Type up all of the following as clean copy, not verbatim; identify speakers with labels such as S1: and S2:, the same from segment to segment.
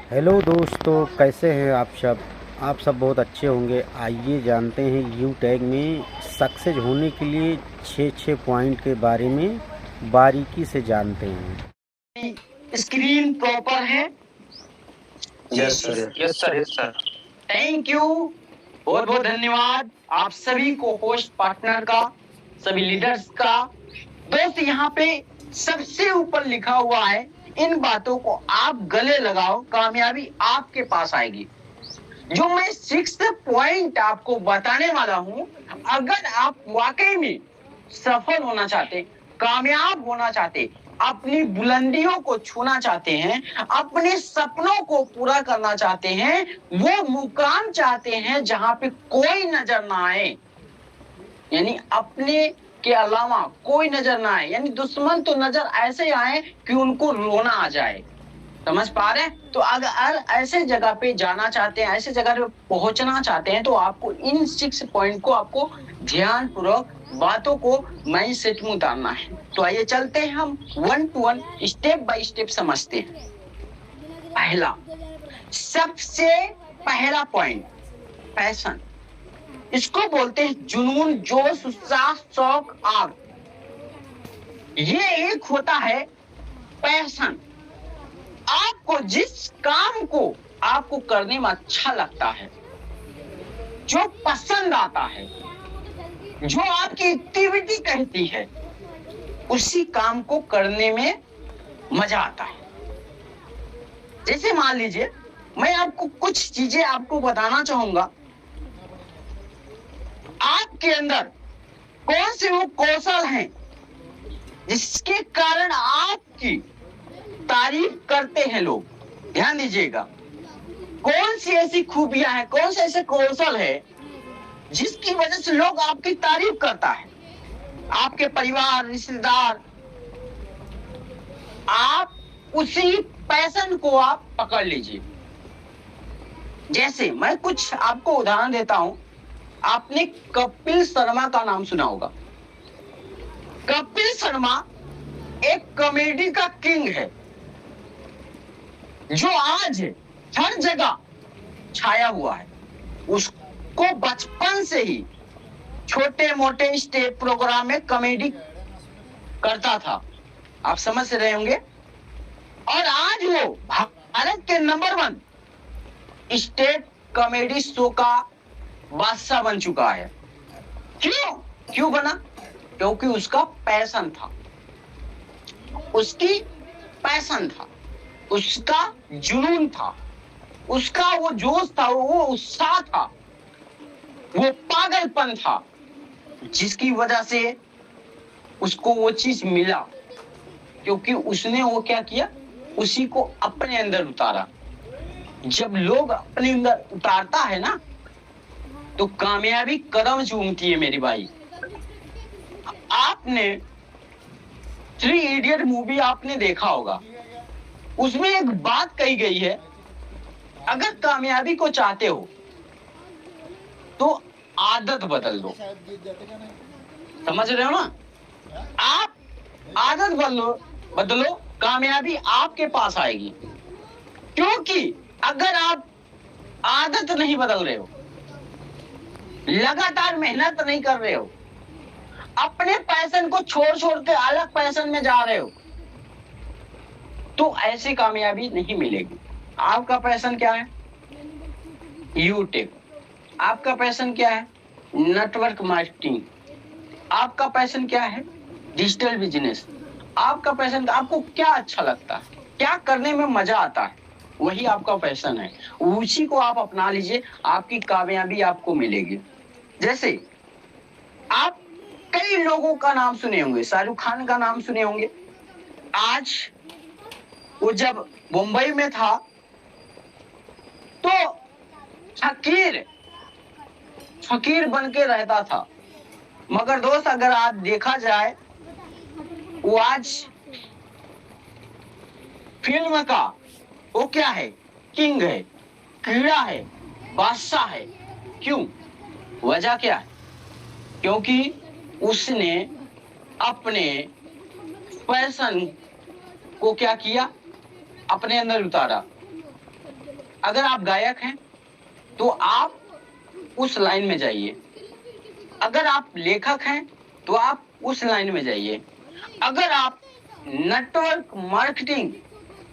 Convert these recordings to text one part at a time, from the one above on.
S1: Hello दोस्तों, कैसे हैं आप सब बहुत अच्छे होंगे। आइए जानते हैं यू टैग में सक्सेस होने के लिए 6 पॉइंट के बारे में बारीकी से जानते हैं।
S2: स्क्रीन प्रॉपर है?
S3: Yes sir.
S2: Yes sir, yes sir. Thank you, बहुत बहुत धन्यवाद आप सभी को होस्ट पार्टनर का, सभी लीडर्स का। दोस्त यहाँ पे सबसे ऊपर लिखा हुआ है, इन बातों को आप गले लगाओ, कामयाबी आपके पास आएगी। जो मैं 6 पॉइंट आपको बताने वाला हूं, अगर आप वाकई में सफल होना चाहते, कामयाब होना चाहते, अपनी बुलंदियों को छूना चाहते हैं, अपने सपनों को पूरा करना चाहते हैं, वो मुकाम चाहते हैं जहां पे कोई नजर ना आए, यानी अपने के अलावा कोई नजर ना आए, यानी दुश्मन तो नजर ऐसे आए कि उनको रोना आ जाए। समझ पा रहे हैं? तो अगर ऐसे जगह पे जाना चाहते हैं, ऐसे जगह पे पहुंचना चाहते हैं, तो आपको इन 6 पॉइंट को आपको ध्यान पूर्वक बातों को माइंड सेट में उतारना है। तो आइए चलते हैं, हम 1 to 1 स्टेप बाय स्टेप समझते हैं। पहला, सबसे पहला पॉइंट, पैशन। इसको बोलते हैं जुनून, जोश, उत्साह, शौक, आग। ये एक होता है पैशन। आपको जिस काम को आपको करने में अच्छा लगता है, जो पसंद आता है, जो आपकी एक्टिविटी कहती है, उसी काम को करने में मजा आता है। जैसे मान लीजिए, मैं आपको कुछ चीजें आपको बताना चाहूंगा। आपके अंदर कौन से वो कौशल हैं जिसके कारण आपकी तारीफ करते हैं लोग? ध्यान दीजिएगा, कौन सी ऐसी खूबियां हैं, कौन से ऐसे कौशल है जिसकी वजह से लोग आपकी तारीफ करता है? आपके परिवार, रिश्तेदार, आप उसी पैशन को आप पकड़ लीजिए। जैसे मैं कुछ आपको उदाहरण देता हूं। आपने कपिल शर्मा का नाम सुना होगा। कपिल शर्मा एक कॉमेडी का किंग है, जो आज हर जगह छाया हुआ है। उसको बचपन से ही छोटे मोटे स्टेज प्रोग्राम में कॉमेडी करता था, आप समझ रहे होंगे। और आज वो भारत के नंबर 1 स्टेट कॉमेडी शो का बादशाह बन चुका है। क्यों बना? क्योंकि उसका पैशन था, उसकी पैशन था, उसका जुनून था, उसका वो जोश था, वो उत्साह था, वो पागलपन था, जिसकी वजह से उसको वो चीज मिला। क्योंकि उसने वो क्या किया, उसी को अपने अंदर उतारा। जब लोग अपने अंदर उतारता है ना, तो कामयाबी कदम चूमती है मेरी भाई। आपने 3 इडियट मूवी आपने देखा होगा, उसमें एक बात कही गई है, अगर कामयाबी को चाहते हो तो आदत बदल दो। समझ रहे हो ना? आप आदत बदलो, कामयाबी आपके पास आएगी। क्योंकि अगर आप आदत नहीं बदल रहे हो, लगातार मेहनत नहीं कर रहे हो, अपने पैशन को छोड़ के अलग पैशन में जा रहे हो, तो ऐसी कामयाबी नहीं मिलेगी। आपका पैशन क्या है? यूट्यूब। आपका पैशन क्या है? Network marketing. आपका पैशन क्या है? Digital business. आपका पैशन, आपको क्या अच्छा लगता है, क्या करने में मजा आता है, वही आपका पैशन है। उसी को आप अपना लीजिए, आपकी कामयाबी आपको मिलेगी। जैसे आप कई लोगों का नाम सुने होंगे, शाहरुख खान का नाम सुने होंगे। आज वो जब मुंबई में था, तो फकीर बन के रहता था। मगर दोस्त, अगर आज देखा जाए, वो आज फिल्म का वो क्या है, किंग है, कीड़ा है, बादशाह है। क्यों? वजह क्या है? क्योंकि उसने अपने पैशन को क्या किया, अपने अंदर उतारा। अगर आप गायक हैं तो आप उस लाइन में जाइए, अगर आप लेखक हैं तो आप उस लाइन में जाइए, अगर आप नेटवर्क मार्केटिंग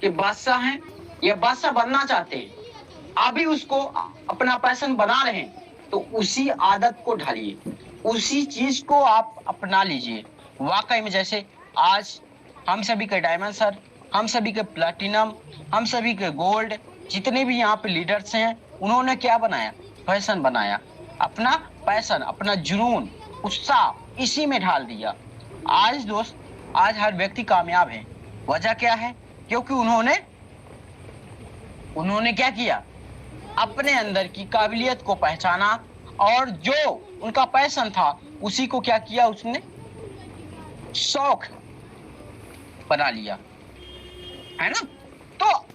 S2: के बादशाह हैं या बादशाह बनना चाहते हैं, अभी उसको अपना पैशन बना रहे हैं, तो उसी आदत को ढालिए, उसी चीज को आप अपना लीजिए। वाकई में जैसे आज हम सभी के डायमंड सर, हम सभी के प्लैटिनम, हम सभी के गोल्ड, जितने भी यहाँ पे लीडर्स हैं, उन्होंने क्या बनाया? पैशन बनाया। अपना पैशन, अपना जुनून, उत्साह इसी में ढाल दिया। आज दोस्त, आज हर व्यक्ति कामयाब है। वजह क्या है? क्योंकि उन्होंने क्या किया? अपने अंदर की काबिलियत को पहचाना और जो उनका पैशन था उसी को क्या किया? उसने शौक बना लिया, है ना? तो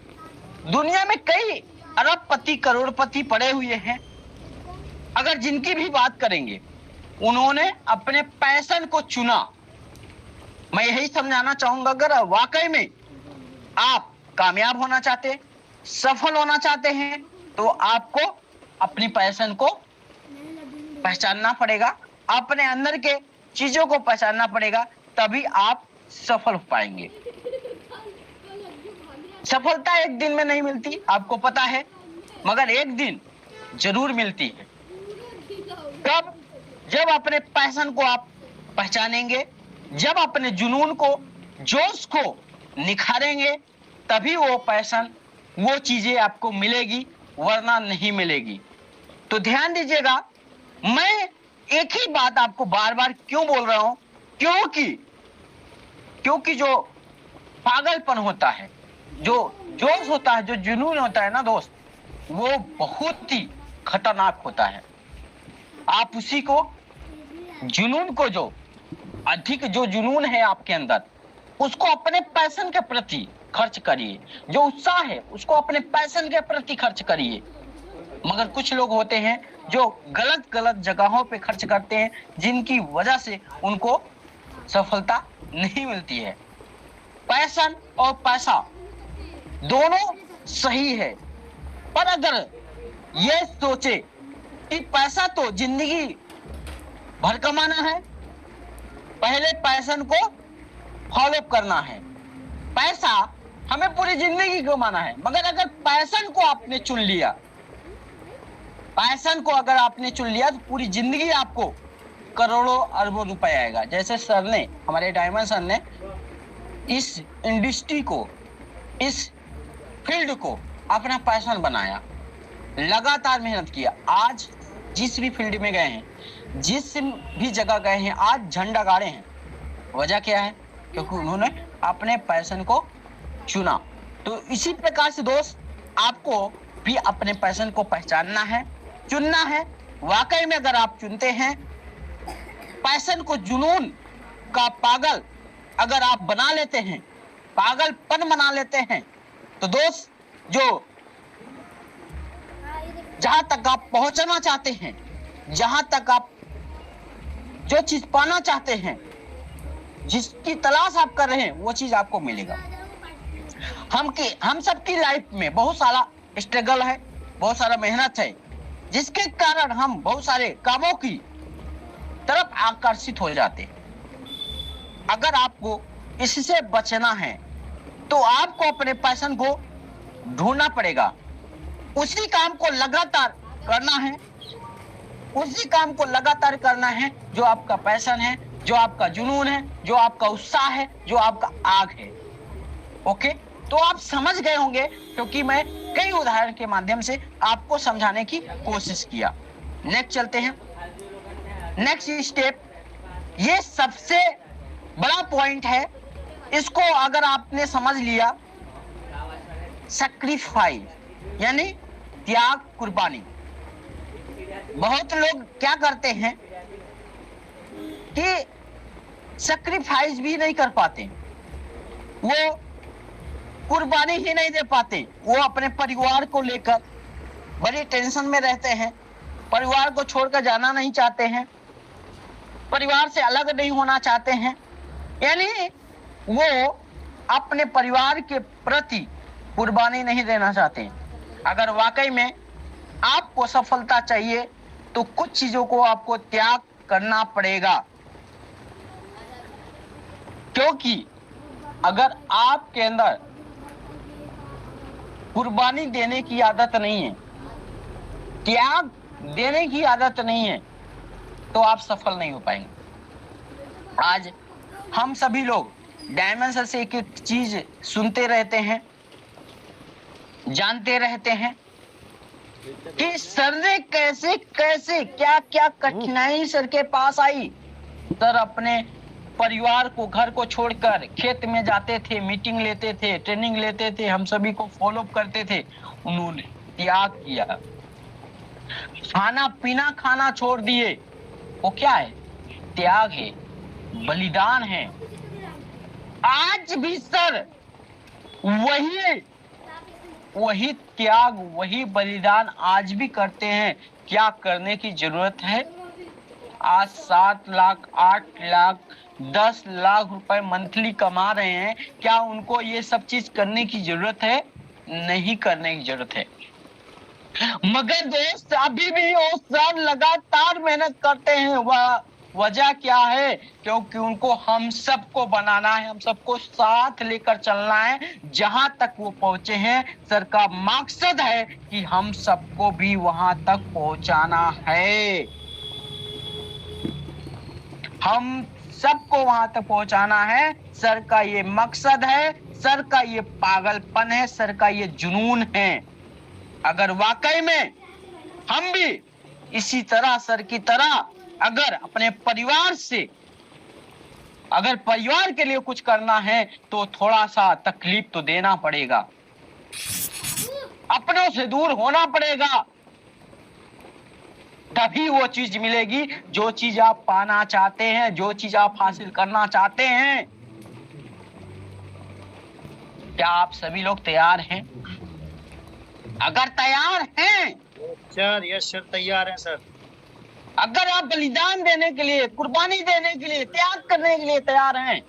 S2: दुनिया में कई अरबपति, करोड़पति पड़े हुए हैं, अगर जिनकी भी बात करेंगे, उन्होंने अपने पैशन को चुना। मैं यही समझाना चाहूंगा, अगर वाकई में आप कामयाब होना चाहते, सफल होना चाहते हैं, तो आपको अपनी पैशन को पहचानना पड़ेगा, अपने अंदर के चीजों को पहचानना पड़ेगा, तभी आप सफल हो पाएंगे। सफलता एक दिन में नहीं मिलती, आपको पता है, मगर एक दिन जरूर मिलती है। कब? जब अपने पैशन को आप पहचानेंगे, जब अपने जुनून को, जोश को निखारेंगे, तभी वो पैशन, वो चीजें आपको मिलेगी, वरना नहीं मिलेगी। तो ध्यान दीजिएगा, मैं एक ही बात आपको बार बार क्यों बोल रहा हूं? क्योंकि जो पागलपन होता है, जो जोश होता है, जो जुनून होता है ना दोस्त, वो बहुत ही खतरनाक होता है। आप उसी को, जुनून को, जो अधिक जो जुनून है आपके अंदर, उसको अपने पैशन के प्रति खर्च करिए। जो उत्साह है उसको अपने पैशन के प्रति खर्च करिए। मगर कुछ लोग होते हैं जो गलत जगहों पे खर्च करते हैं, जिनकी वजह से उनको सफलता नहीं मिलती है। पैशन और पैसा दोनों सही है, पर अगर ये सोचे कि पैसा तो जिंदगी भर कमाना है, पहले पैशन को फॉलो करना है। पैसा हमें पूरी जिंदगी कमाना है, मगर अगर पैशन को आपने चुन लिया, पैशन को अगर आपने चुन लिया, तो पूरी जिंदगी आपको करोड़ों अरबों रुपए आएगा। जैसे सर ने, हमारे डायमंड सर ने इस इंडस्ट्री को, इस फील्ड को अपना पैशन बनाया, लगातार मेहनत किया। आज जिस भी फील्ड में गए हैं, जिस भी जगह गए हैं, आज झंडा गाड़े हैं। वजह क्या है? क्योंकि उन्होंने अपने पैशन को चुना। तो इसी प्रकार से दोस्त, आपको भी अपने पैशन को पहचानना है, चुनना है। वाकई में अगर आप चुनते हैं पैशन को, जुनून का पागल अगर आप बना लेते हैं, पागलपन बना लेते हैं, तो दोस्त, जो जहां तक आप पहुंचना चाहते हैं, जहां तक आप जो चीज पाना चाहते हैं, जिसकी तलाश आप कर रहे हैं, वो चीज आपको मिलेगा। हम सबकी लाइफ में बहुत सारा स्ट्रगल है, बहुत सारा मेहनत है, जिसके कारण हम बहुत सारे कामों की तरफ आकर्षित हो जाते हैं। अगर आपको इससे बचना है, तो आपको अपने पैशन को ढूंढना पड़ेगा। उसी काम को लगातार करना है, उसी काम को लगातार करना है जो आपका पैशन है, जो आपका जुनून है, जो आपका उत्साह है, जो आपका आग है। ओके, तो आप समझ गए होंगे, क्योंकि मैं कई उदाहरण के माध्यम से आपको समझाने की कोशिश किया। नेक्स्ट चलते हैं। नेक्स्ट स्टेप, ये सबसे बड़ा पॉइंट है, इसको अगर आपने समझ लिया, सैक्रिफाइस यानी त्याग, कुर्बानी। बहुत लोग क्या करते हैं कि सैक्रिफाइस भी नहीं कर पाते, वो कुर्बानी ही नहीं दे पाते। वो अपने परिवार को लेकर बड़ी टेंशन में रहते हैं, परिवार को छोड़कर जाना नहीं चाहते हैं, परिवार से अलग नहीं होना चाहते हैं, यानी वो अपने परिवार के प्रति कुर्बानी नहीं देना चाहते। अगर वाकई में आपको सफलता चाहिए तो कुछ चीजों को आपको त्याग करना पड़ेगा, क्योंकि अगर आपके अंदर कुर्बानी देने की आदत नहीं है, त्याग देने की आदत नहीं है, तो आप सफल नहीं हो पाएंगे। आज हम सभी लोग डायमेंशन से एक एक चीज सुनते रहते हैं, जानते रहते हैं कि सर ने कैसे कैसे क्या क्या कठिनाई सर के पास आई। सर अपने परिवार को, घर को छोड़कर खेत में जाते थे, मीटिंग लेते थे, ट्रेनिंग लेते थे, हम सभी को फॉलो करते थे। उन्होंने त्याग किया, खाना पीना खाना छोड़ दिए। वो क्या है? त्याग है, बलिदान है। आज भी सर वही त्याग, वही बलिदान आज भी करते हैं। क्या करने की जरूरत है? आज 7 लाख, 8 लाख, 10 लाख रुपए मंथली कमा रहे हैं, क्या उनको ये सब चीज करने की जरूरत है? नहीं करने की जरूरत है। मगर दोस्त अभी भी वो सर लगातार मेहनत करते हैं। वजह क्या है? क्योंकि उनको हम सबको बनाना है, हम सबको साथ लेकर चलना है। जहां तक वो पहुंचे हैं, सर का मकसद है कि हम सबको भी वहां तक पहुंचाना है। हम सबको वहां तक पहुंचाना है, सर का ये मकसद है, सर का ये पागलपन है, सर का ये जुनून है। अगर वाकई में हम भी इसी तरह सर की तरह अगर अपने परिवार से, अगर परिवार के लिए कुछ करना है तो थोड़ा सा तकलीफ तो देना पड़ेगा, अपनों से दूर होना पड़ेगा, तभी वो चीज मिलेगी जो चीज आप पाना चाहते हैं, जो चीज आप हासिल करना चाहते हैं। क्या आप सभी लोग तैयार हैं? अगर तैयार हैं
S3: सर, यस सर, तैयार हैं सर।
S2: अगर आप बलिदान देने के लिए, कुर्बानी देने के लिए, त्याग करने के लिए तैयार हैं,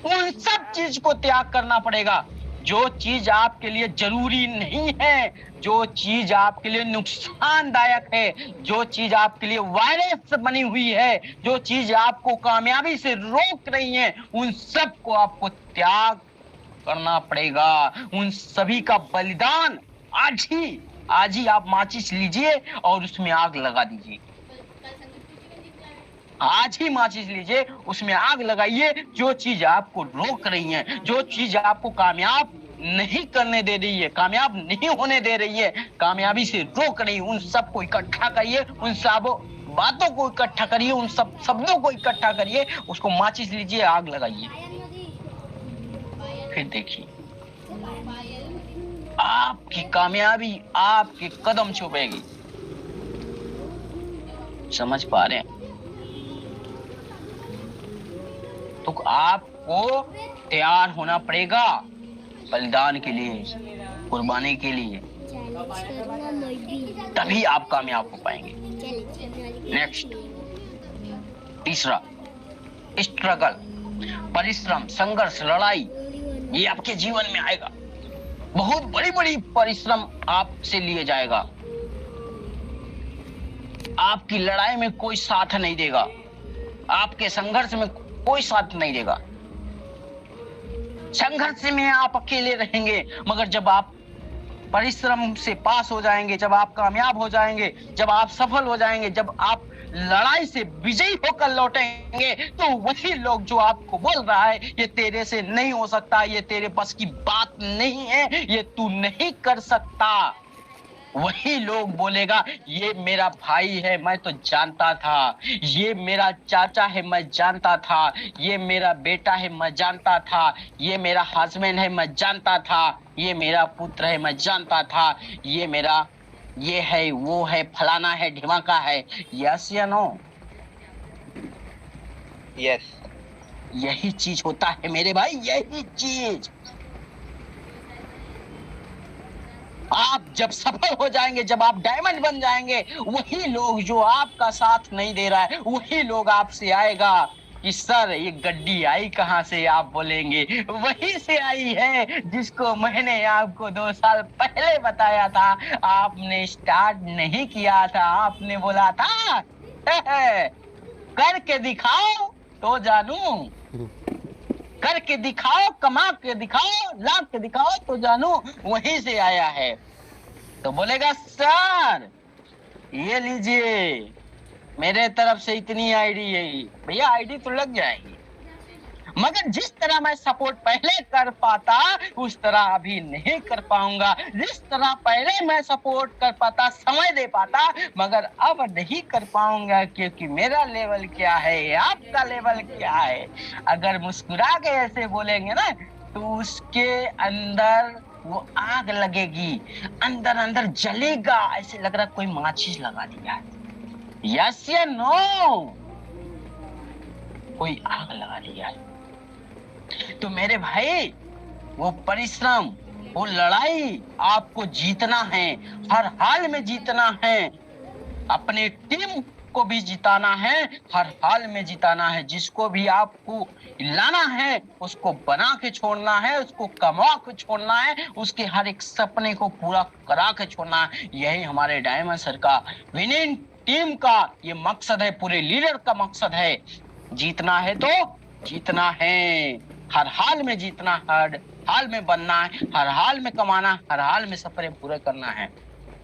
S2: उन सब चीज को त्याग करना पड़ेगा। जो चीज आपके लिए जरूरी नहीं है, जो चीज आपके लिए नुकसानदायक है, जो चीज आपके लिए वायरस बनी हुई है, जो चीज आपको कामयाबी से रोक रही है, उन सब को आपको त्याग करना पड़ेगा। उन सभी का बलिदान आज ही आप माचिस लीजिए और उसमें आग लगा दीजिए। आज ही माचिस लीजिए, उसमें आग लगाइए। जो चीज आपको रोक रही है, जो चीज आपको कामयाब नहीं करने दे रही है, कामयाब नहीं होने दे रही है, कामयाबी से रोक रही है, उन सबको इकट्ठा करिए, उन सब बातों को इकट्ठा करिए, उन सब शब्दों को इकट्ठा करिए, उसको माचिस लीजिए, आग लगाइए। फिर देखिए आपकी कामयाबी आपके कदम छुपेगी। समझ पा रहे हैं? तो आपको तैयार होना पड़ेगा बलिदान के लिए, कुर्बानी के लिए, तभी आप कामयाब हो पाएंगे। नेक्स्ट, तीसरा, स्ट्रगल, परिश्रम, संघर्ष, लड़ाई, ये आपके जीवन में आएगा। बहुत बड़ी बड़ी परिश्रम आपसे लिए जाएगा। आपकी लड़ाई में कोई साथ नहीं देगा, आपके संघर्ष में कोई साथ नहीं देगा। संघर्ष में आप अकेले रहेंगे, मगर जब आप परिश्रम से पास हो जाएंगे, जब आप कामयाब हो जाएंगे, जब आप सफल हो जाएंगे, जब आप लड़ाई से विजयी होकर लौटेंगे, तो वही लोग जो आपको बोल रहा है ये तेरे से नहीं हो सकता, ये तेरे बस की बात नहीं है, ये तू नहीं कर सकता, वही लोग बोलेगा ये मेरा भाई है, मैं तो जानता था, ये मेरा चाचा है, मैं जानता था, ये मेरा बेटा है, मैं जानता था, ये मेरा हस्बैंड है, मैं जानता था, ये मेरा पुत्र है, मैं जानता था, ये मेरा ये है, वो है, फलाना है, ढिमाका है। यस या नो?
S3: यस।
S2: यही चीज होता है मेरे भाई, यही चीज। आप जब सफल हो जाएंगे, जब आप डायमंड बन जाएंगे, वही लोग जो आपका साथ नहीं दे रहा है, वही लोग आपसे आएगा, कि सर ये गड्डी आई कहाँ से, आप बोलेंगे वहीं से आई है जिसको मैंने आपको 2 साल पहले बताया था। आपने स्टार्ट नहीं किया था, आपने बोला था करके दिखाओ तो जानू, करके दिखाओ, कमा के दिखाओ, ला के दिखाओ तो जानू, वहीं से आया है। तो बोलेगा सर ये लीजिए मेरे तरफ से इतनी आईडी है, भैया आईडी तो लग जाएगी, मगर जिस तरह मैं सपोर्ट पहले कर पाता उस तरह अभी नहीं कर पाऊंगा। जिस तरह पहले मैं सपोर्ट कर पाता, समय दे पाता, मगर अब नहीं कर पाऊंगा, क्योंकि मेरा लेवल क्या है, आपका लेवल क्या है। अगर मुस्कुरा के ऐसे बोलेंगे ना तो उसके अंदर वो आग लगेगी, अंदर अंदर जलेगा, ऐसे लग रहा कोई माचिस लगा दिया है। यस या नो, कोई आग लगा दिया है। तो मेरे भाई वो परिश्रम, वो लड़ाई आपको जीतना है, हर हाल में जीतना है, अपने टीम को भी जिताना है, हर हाल में जिताना है। जिसको भी आपको लाना है उसको बना के छोड़ना है, उसको कमा के छोड़ना है, उसके हर एक सपने को पूरा करा के छोड़ना है। यही हमारे डायमंड सर का विनिंग टीम का ये मकसद है, पूरे लीडर का मकसद है। जीतना है तो जीतना है, हर हाल में जीतना, हर हाल में बनना है, हर हाल में कमाना, हर हाल में सपने पूरे करना है।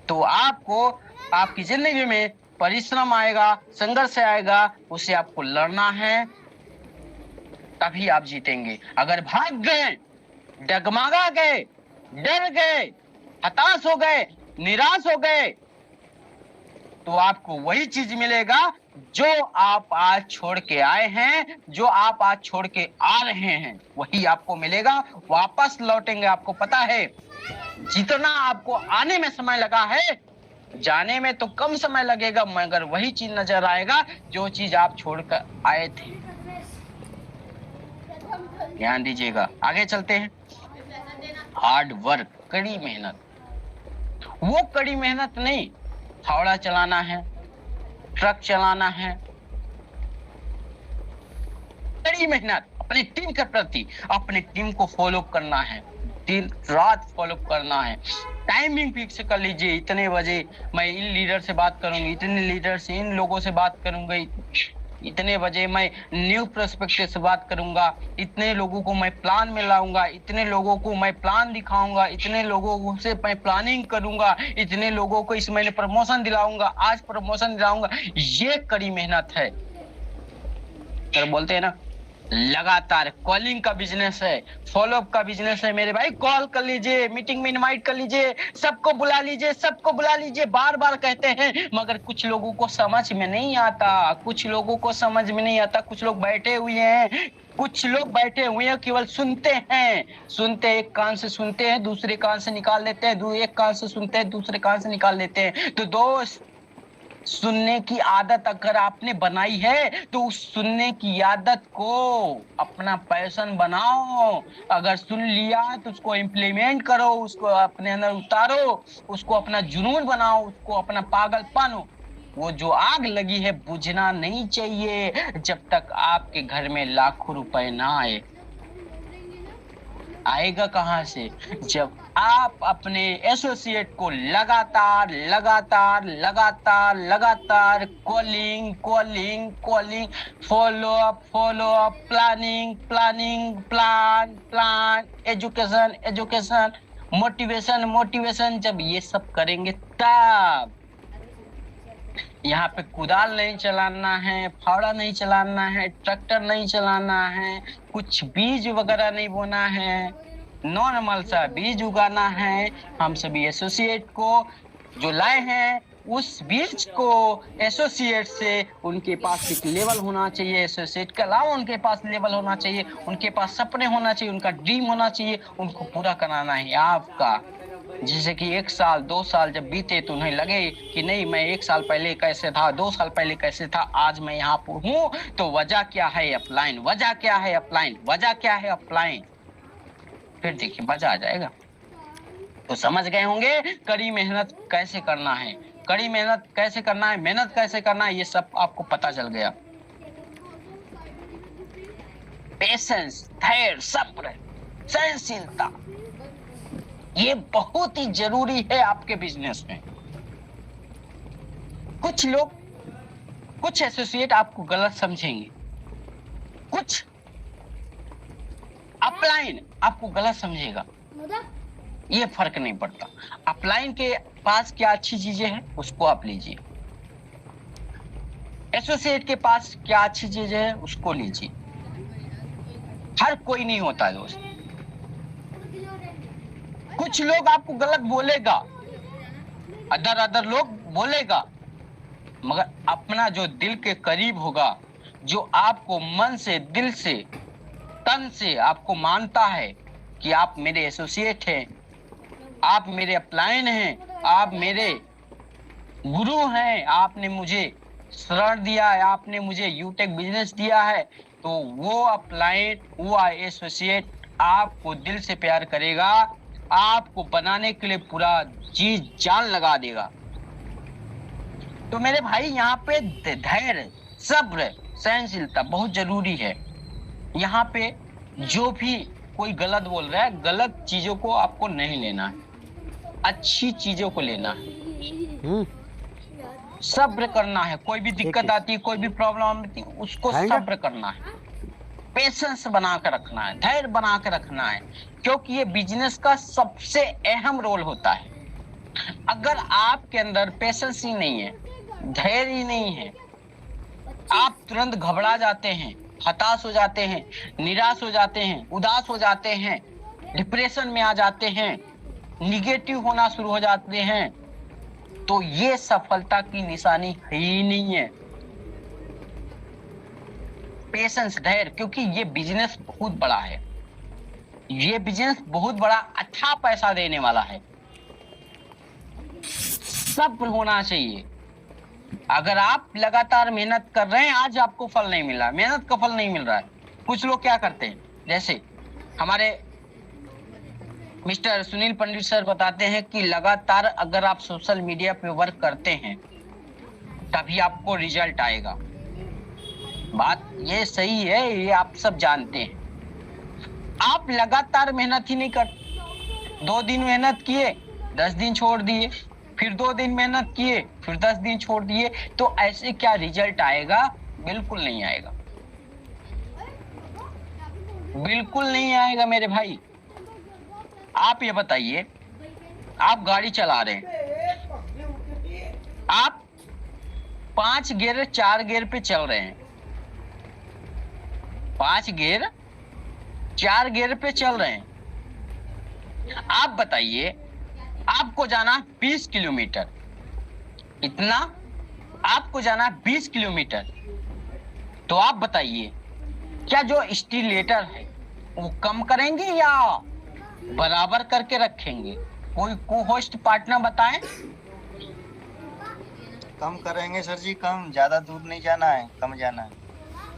S2: तो आपको आपकी जिंदगी में परिश्रम आएगा, संघर्ष आएगा, उसे आपको लड़ना है, तभी आप जीतेंगे। अगर भाग गए, डगमगा गए, डर गए, हताश हो गए, निराश हो गए, तो आपको वही चीज मिलेगा जो आप आज छोड़ के आए हैं, जो आप आज छोड़ के आ रहे हैं, वही आपको मिलेगा। वापस लौटेंगे, आपको पता है। जितना आपको आने में समय लगा है, जाने में तो कम समय लगेगा, मगर वही चीज नजर आएगा जो चीज आप छोड़कर आए थे। ध्यान दीजिएगा। आगे चलते हैं। हार्ड वर्क, कड़ी मेहनत। वो कड़ी मेहनत नहीं, फावड़ा चलाना है, ट्रक चलाना है, कड़ी मेहनत अपनी टीम के प्रति, अपनी टीम को फॉलो करना है, दिन रात फॉलो करना है। टाइमिंग फिक्स कर लीजिए, इतने बजे मैं इन लीडर से बात करूंगी, इतने लीडर से इन लोगों से बात करूंगा, इतने बजे मैं न्यू प्रोस्पेक्टिव से बात करूंगा, इतने लोगों को मैं प्लान में लाऊंगा, इतने लोगों को मैं प्लान दिखाऊंगा, इतने लोगों से मैं प्लानिंग करूंगा, इतने लोगों को इस महीने प्रमोशन दिलाऊंगा, आज प्रमोशन दिलाऊंगा। ये कड़ी मेहनत है। तो बोलते हैं ना, लगातार कॉलिंग का बिजनेस है, फॉलोअप का बिजनेस है। मेरे भाई कॉल कर लीजिए, मीटिंग में इनवाइट कर लीजिए, सबको बुला लीजिए, सबको बुला लीजिए, बार बार कहते हैं, मगर कुछ लोगों को समझ में नहीं आता, कुछ लोगों को समझ में नहीं आता। कुछ लोग बैठे हुए हैं, कुछ लोग बैठे हुए हैं, केवल सुनते हैं, सुनते, एक कान से सुनते हैं, दूसरे कान से निकाल लेते हैं, एक कान से सुनते हैं, दूसरे कान से निकाल लेते हैं। तो दोस्त, सुनने की आदत अगर आपने बनाई है तो उस सुनने की आदत को अपना पैशन बनाओ। अगर सुन लिया तो उसको इम्प्लीमेंट करो, उसको अपने अंदर उतारो, उसको अपना जुनून बनाओ, उसको अपना पागलपन। वो जो आग लगी है बुझना नहीं चाहिए जब तक आपके घर में लाखों रुपए ना आए। आएगा कहां से? जब आप अपने एसोसिएट को लगातार लगातार लगातार लगातार calling calling calling, follow up, planning planning, plan plan, education education, motivation motivation, जब ये सब करेंगे तब यहाँ पे कुदाल नहीं चलाना है, फावड़ा नहीं चलाना है, ट्रैक्टर नहीं चलाना है, कुछ बीज वगैरह नहीं बोना है, नॉर्मल सा बीज उगाना है। हम सभी एसोसिएट को जो लाए हैं उस बीज को एसोसिएट से उनके पास एक लेवल होना चाहिए, एसोसिएट के अलावा उनके पास लेवल होना चाहिए, उनके पास सपने होना चाहिए, उनका ड्रीम होना चाहिए, उनको पूरा कराना है आपका। जैसे कि 1 साल 2 साल जब बीते तो उन्हें लगे कि नहीं, मैं 1 साल पहले कैसे था, 2 साल पहले कैसे था, आज मैं यहाँ पर हूँ, तो वजह क्या है अपलाइन, वजह क्या है अपलाइन, वजह क्या है अपलाइन, फिर देखिए मजा आ जाएगा। तो समझ गए होंगे कड़ी मेहनत कैसे करना है, कड़ी मेहनत कैसे करना है, मेहनत कैसे करना है, ये सब आपको पता चल गया। पेशेंस, धैर्य, सब्र, सहनशीलता, ये बहुत ही जरूरी है आपके बिजनेस में। कुछ लोग, कुछ एसोसिएट आपको गलत समझेंगे, कुछ अपलाइन आपको गलत समझेगा, ये फर्क नहीं पड़ता। अपलाइन के पास क्या अच्छी चीजें हैं उसको आप लीजिए, एसोसिएट के पास क्या अच्छी चीजें हैं उसको लीजिए। हर कोई नहीं होता है दोस्त। कुछ लोग आपको गलत बोलेगा, अदर लोग बोलेगा, मगर अपना जो दिल के करीब होगा, जो आपको मन से, दिल से, तन से आपको मानता है कि आप मेरे एसोसिएट हैं, आप मेरे अपलाइन हैं, आप मेरे गुरु हैं, आपने मुझे शरण दिया है, आपने मुझे यूटेक बिजनेस दिया है, तो वो अपलाइन, वो एसोसिएट आपको दिल से प्यार करेगा, आपको बनाने के लिए पूरा जी जान लगा देगा। तो मेरे भाई यहाँ पे धैर्य, सब्र, सहनशीलता बहुत जरूरी है। यहाँ पे जो भी कोई गलत बोल रहा है, गलत चीजों को आपको नहीं लेना है, अच्छी चीजों को लेना है, सब्र करना है। कोई भी दिक्कत आती है, कोई भी प्रॉब्लम आती है, उसको सब्र करना है, पेशेंस बना कर रखना है, धैर्य बना कर रखना है, क्योंकि ये बिजनेस का सबसे अहम रोल होता है। अगर आपके अंदर पेशेंस ही नहीं है, धैर्य ही नहीं है, आप तुरंत घबरा जाते हैं, हताश हो जाते हैं, निराश हो जाते हैं, उदास हो जाते हैं, डिप्रेशन में आ जाते हैं, निगेटिव होना शुरू हो जाते हैं, तो ये सफलता की निशानी ही नहीं है। पेशेंस, धैर्य, क्योंकि ये बिजनेस बहुत बड़ा है, ये बिजनेस बहुत बड़ा, अच्छा पैसा देने वाला है। सब्र होना चाहिए। अगर आप लगातार मेहनत कर रहे हैं, आज आपको फल नहीं मिल रहा, मेहनत का फल नहीं मिल रहा है, कुछ लोग क्या करते हैं, जैसे हमारे मिस्टर सुनील पंडित सर बताते हैं कि लगातार अगर आप सोशल मीडिया पे वर्क करते हैं तभी आपको रिजल्ट आएगा। बात ये सही है, ये आप सब जानते हैं। आप लगातार मेहनत ही नहीं कर, 2 दिन मेहनत किए, 10 दिन छोड़ दिए, फिर 2 दिन मेहनत किए, फिर 10 दिन छोड़ दिए, तो ऐसे क्या रिजल्ट आएगा? बिल्कुल नहीं आएगा, बिल्कुल नहीं आएगा मेरे भाई। आप ये बताइए, आप गाड़ी चला रहे हैं, आप 5 गियर 4 गियर पे चल रहे हैं, 5 गियर 4 गियर पे चल रहे हैं। आप बताइए, आपको जाना 20 किलोमीटर, इतना आपको जाना 20 किलोमीटर, तो आप बताइए क्या जो स्टीलेटर है वो कम करेंगे या बराबर करके रखेंगे? कोई को होस्ट पार्टनर बताएं।
S3: कम करेंगे सर जी, कम, ज्यादा दूर नहीं जाना है, कम जाना है।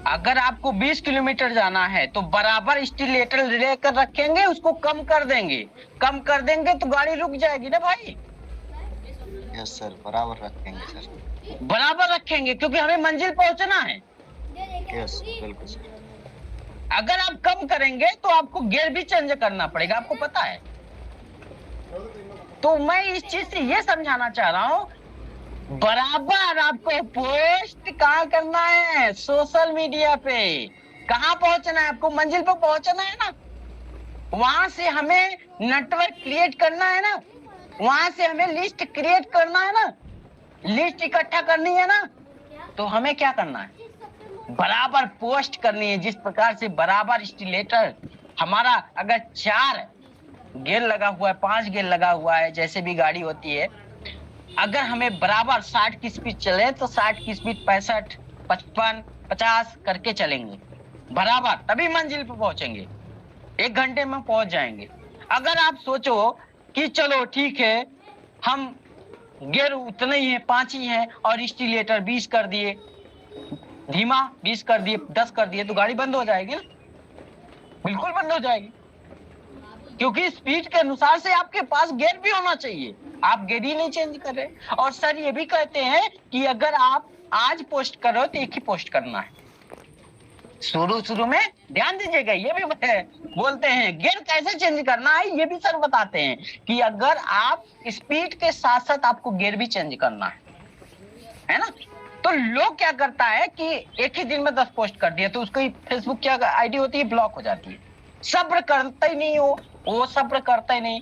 S2: अगर आपको 20 किलोमीटर जाना है तो बराबर स्टीलेटर लेकर रखेंगे, उसको कम कर देंगे, कम कर देंगे तो गाड़ी रुक जाएगी ना भाई।
S3: यस सर, बराबर रखेंगे सर,
S2: बराबर रखेंगे, क्योंकि हमें मंजिल पहुंचना है।
S3: यस बिल्कुल सर।
S2: अगर आप कम करेंगे तो आपको गियर भी चेंज करना पड़ेगा, आपको पता है। तो मैं इस चीज से ये समझाना चाह रहा हूँ, बराबर आपको पोस्ट कहाँ करना है, सोशल मीडिया पे कहाँ पहुंचना है, आपको मंजिल पे पहुंचना है ना, वहां से हमें नेटवर्क क्रिएट करना है ना, वहां से हमें लिस्ट क्रिएट करना है ना, लिस्ट इकट्ठा करनी है ना, तो हमें क्या करना है, बराबर पोस्ट करनी है। जिस प्रकार से बराबर स्टीलेटर हमारा अगर 4 गियर लगा हुआ है, 5 गियर लगा हुआ है, जैसे भी गाड़ी होती है, अगर हमें बराबर 60 की स्पीड चले तो 60 की स्पीड 65, 55, 50 करके चलेंगे बराबर, तभी मंजिल पे पहुंचेंगे, 1 घंटे में पहुंच जाएंगे। अगर आप सोचो कि चलो ठीक है, हम गियर उतने ही है, 5 ही है, और स्टीलेटर 20 कर दिए, धीमा 20 कर दिए, 10 कर दिए, तो गाड़ी बंद हो जाएगी ना, बिल्कुल बंद हो जाएगी, क्योंकि स्पीड के अनुसार से आपके पास गियर भी होना चाहिए, आप गियर ही नहीं चेंज कर रहे। और सर ये भी कहते हैं कि अगर आप आज पोस्ट करो तो एक ही पोस्ट करना है, शुरू में ध्यान दीजिएगा, ये भी बोलते हैं गियर कैसे चेंज करना है, ये भी सर बताते हैं कि अगर आप स्पीड के साथ साथ आपको गियर भी चेंज करना है ना। तो लोग क्या करता है कि एक ही दिन में 10 पोस्ट कर दिया तो उसकी फेसबुक क्या आईडी होती है, ब्लॉक हो जाती है। सब्र करता ही नहीं हो, वो सब्र करता ही नहीं,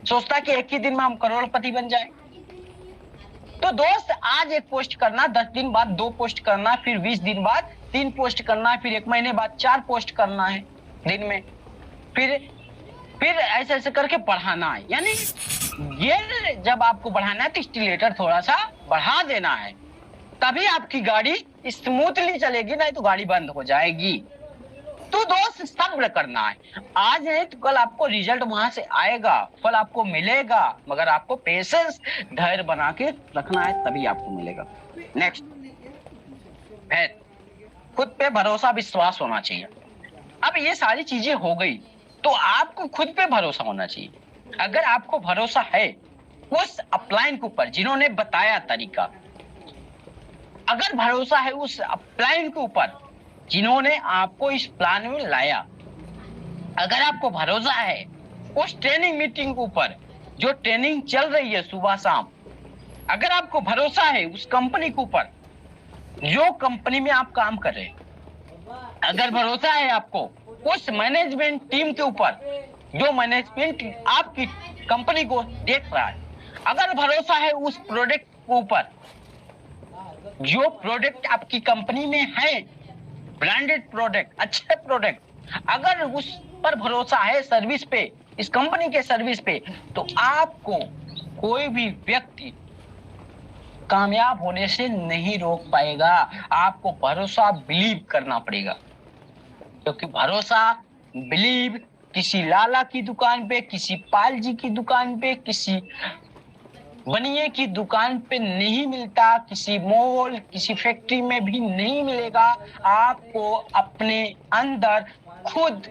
S2: सोचता कि एक ही दिन में हम करोड़पति बन जाए। तो दोस्त आज एक पोस्ट करना, 10 दिन बाद 2 पोस्ट करना, फिर 20 दिन बाद 3 पोस्ट करना है, फिर 1 महीने बाद 4 पोस्ट करना है दिन में, फिर ऐसे ऐसे करके बढ़ाना है। यानी ये जब आपको बढ़ाना है तो स्टिलेटर थोड़ा सा बढ़ा देना है, तभी आपकी गाड़ी स्मूथली चलेगी, नहीं तो गाड़ी बंद हो जाएगी। तो दोस्त सब्र करना है, आज नहीं तो कल आपको रिजल्ट वहां से आएगा, फल आपको मिलेगा, मगर आपको पेशेंस धैर्य बना के रखना है, तभी आपको मिलेगा। नेक्स्ट है खुद पे भरोसा विश्वास होना चाहिए। अब ये सारी चीजें हो गई तो आपको खुद पे भरोसा होना चाहिए। अगर आपको भरोसा है उस अपलाइन के ऊपर जिन्होंने बताया तरीका, अगर भरोसा है उस अपलाइन के ऊपर जिन्होंने आपको इस प्लान में लाया, अगर आपको भरोसा है उस ट्रेनिंग मीटिंग के ऊपर जो ट्रेनिंग चल रही है सुबह शाम, अगर आपको भरोसा है उस कंपनी के ऊपर जो कंपनी में आप काम कर रहे हैं, अगर भरोसा है आपको उस मैनेजमेंट टीम के ऊपर जो मैनेजमेंट आपकी कंपनी को देख रहा है, अगर भरोसा है उस प्रोडक्ट के ऊपर जो प्रोडक्ट आपकी कंपनी में है, ब्रांडेड प्रोडक्ट, अच्छे प्रोडक्ट, अगर उस पर भरोसा है सर्विस पे, इस कंपनी के सर्विस पे, तो आपको कोई भी व्यक्ति कामयाब होने से नहीं रोक पाएगा। आपको भरोसा बिलीव करना पड़ेगा, क्योंकि भरोसा बिलीव किसी लाला की दुकान पे, किसी पाल जी की दुकान पे, किसी बनिए की दुकान पे नहीं मिलता, किसी मॉल किसी फैक्ट्री में भी नहीं मिलेगा। आपको अपने अंदर खुद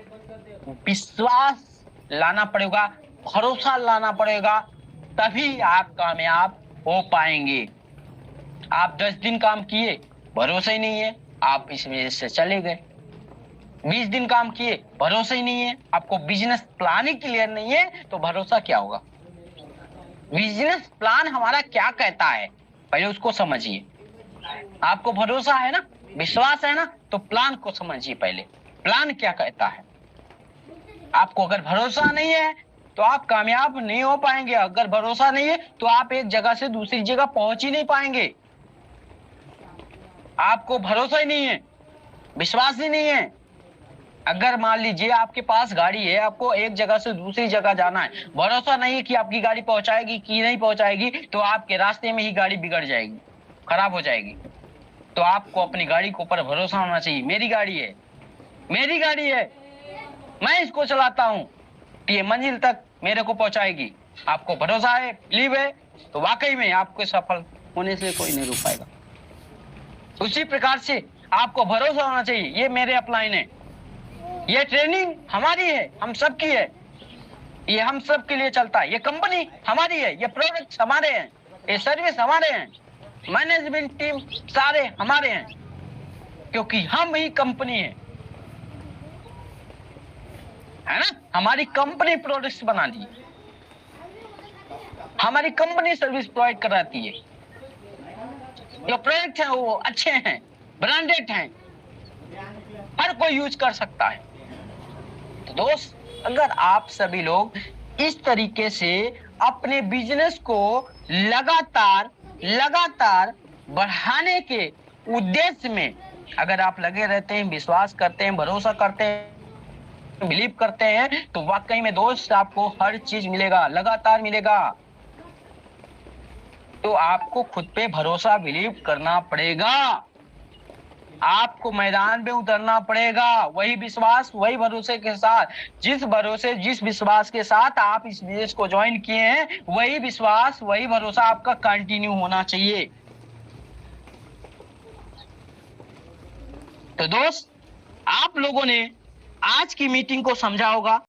S2: विश्वास लाना पड़ेगा, भरोसा लाना पड़ेगा, तभी आप कामयाब हो पाएंगे। आप 10 दिन काम किए, भरोसा ही नहीं है, आप इस वजह से चले गए। 20 दिन काम किए, भरोसा ही नहीं है, आपको बिजनेस प्लान ही क्लियर नहीं है, तो भरोसा क्या होगा। बिजनेस प्लान हमारा क्या कहता है पहले उसको समझिए। आपको भरोसा है ना, विश्वास है ना, तो प्लान को समझिए पहले, प्लान क्या कहता है। आपको अगर भरोसा नहीं है तो आप कामयाब नहीं हो पाएंगे। अगर भरोसा नहीं है तो आप एक जगह से दूसरी जगह पहुंच ही नहीं पाएंगे। आपको भरोसा ही नहीं है, विश्वास ही नहीं है। अगर मान लीजिए आपके पास गाड़ी है, आपको एक जगह से दूसरी जगह जाना है, भरोसा नहीं है कि आपकी गाड़ी पहुंचाएगी कि नहीं पहुंचाएगी, तो आपके रास्ते में ही गाड़ी बिगड़ जाएगी, खराब हो जाएगी। तो आपको अपनी गाड़ी के ऊपर भरोसा होना चाहिए। मेरी गाड़ी है, मेरी गाड़ी है, मैं इसको चलाता हूं कि ये मंजिल तक मेरे को पहुंचाएगी। आपको भरोसा है, बिलीव है, तो वाकई में आपको सफल होने से कोई नहीं रोक पाएगा। उसी प्रकार से आपको भरोसा होना चाहिए। ये मेरे अपलाइन है, ये ट्रेनिंग हमारी है, हम सब की है, ये हम सब के लिए चलता है, ये कंपनी हमारी है, ये प्रोडक्ट हमारे हैं, ये सर्विस हमारे हैं, मैनेजमेंट टीम सारे हमारे हैं, क्योंकि हम ही कंपनी है ना। हमारी कंपनी प्रोडक्ट्स बनाती है, हमारी कंपनी सर्विस प्रोवाइड कराती है। जो प्रोडक्ट है वो अच्छे हैं, ब्रांडेड हैं, हर कोई यूज कर सकता है। तो दोस्त, अगर आप सभी लोग इस तरीके से अपने बिजनेस को लगातार बढ़ाने के उद्देश्य में अगर आप लगे रहते हैं, विश्वास करते हैं, भरोसा करते हैं, बिलीव करते हैं, तो वाकई में दोस्त आपको हर चीज मिलेगा, लगातार मिलेगा। तो आपको खुद पे भरोसा बिलीव करना पड़ेगा, आपको मैदान में उतरना पड़ेगा, वही विश्वास वही भरोसे के साथ, जिस विश्वास के साथ आप इस बिजनेस को ज्वाइन किए हैं, वही विश्वास वही भरोसा आपका कंटिन्यू होना चाहिए। तो दोस्त, आप लोगों ने आज की मीटिंग को समझा होगा,